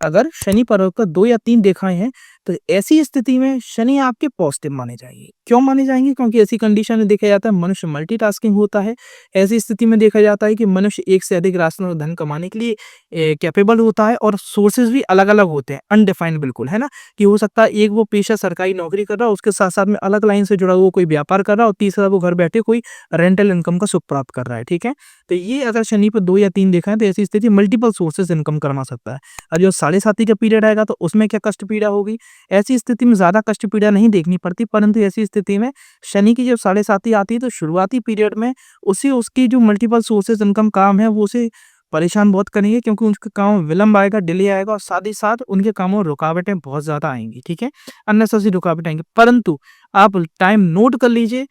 अगर शनि पर्वत का 2 या 3 रेखाएँ हैं, तो ऐसी स्थिति में शनि आपके पॉज़िटिव माने जाएँगे। क्यों माने जाएँगे? क्योंकि ऐसी कंडीशन में देखा जाता है मनुष्य मल्टीटास्किंग होता है। ऐसी स्थिति में देखा जाता है कि मनुष्य एक से अधिक राशि और धन कमाने के लिए कैपेबल होता है और सोर्सेज़ भी अलग-अलग होते हैं, अनडिफाइंड बिल्कुल, है ना? कि हो सकता है एक वो पेशा सरकारी नौकरी कर रहा हो, उसके साथ-साथ में अलग लाइन से जुड़ा हुआ कोई व्यापार कर रहा हो, तीसरा वो घर बैठे कोई रेंटल इनकम का सुख प्राप्त कर रहा है, ठीक है? तो ये अगर शनि पे 2 या 3 रेखाएँ तो ऐसी स्थिति मल्टीपल सोर्सेज़ इनकम कमा सकता है। और जो साढ़े साती का पीरियड आएगा तो उसमें क्या कष्ट पीड़ा होगी? ऐसी स्थिति में ज़्यादा कष्ट पीड़ा नहीं देखनी पड़ती, परंतु ऐसी स्थिति में शनि की जब साढ़े साती आती है तो शुरुआती पीरियड में उसे उसकी जो मल्टीपल सोर्सेज़ इनकम काम है वो उसे परेशान बहुत करेंगे, क्योंकि उसके काम में विलंब आएगा, डिले आएगा और साथ ही साथ उनके कामों में रुकावटें बहुत ज़्यादा आएँगी, ठीक है? अननेसेसरी रुकावटें आएँगी। परंतु आप टाइम नोट कर लीजिए,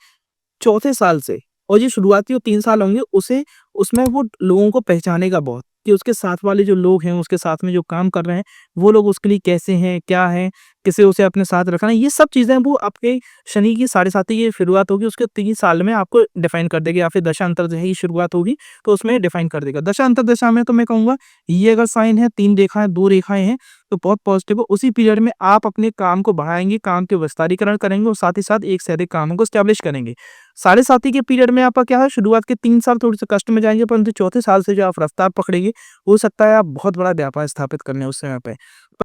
चौथे साल से और जो शुरुआती जो 3 साल होंगे उसे उसमें वो लोगों को पहचानेगा बहुत कि उसके साथ वाले जो लोग हैं, उसके साथ में जो काम कर रहे हैं, वो लोग उसके लिए कैसे हैं, क्या हैं, कैसे उसे अपने साथ रखना है। ये सब चीज़ें वो आपके शनि की साढ़े साती की शुरुआत होगी, उसके 3 साल में आपको डिफाइन कर देगी, या फिर दशा अंतर्दशा की शुरुआत होगी, तो उसमें डिफाइन कर देगा। दशा अंतर्दशा में तो मैं कहूँगा ये अगर साइन है, 3 रेखाएँ, 2 रेखाएँ हैं, तो बहुत पॉजिटिव है। उसी पीरियड में आप अपने काम को बढ़ाएँगे, काम के विस्तारीकरण करेंगे और साथ ही साथ एक से अधिक कामों को एस्टेब्लिश करेंगे। साढ़े साती के पीरियड में आपका क्या है, शुरुआत के 3 साल थोड़े-से कष्ट में जाएँगे, परंतु चौथे साल से जो आप रफ्तार पकड़ेंगे, हो सकता है आप बहुत बड़ा व्यापार स्थापित कर लें उस समय पे।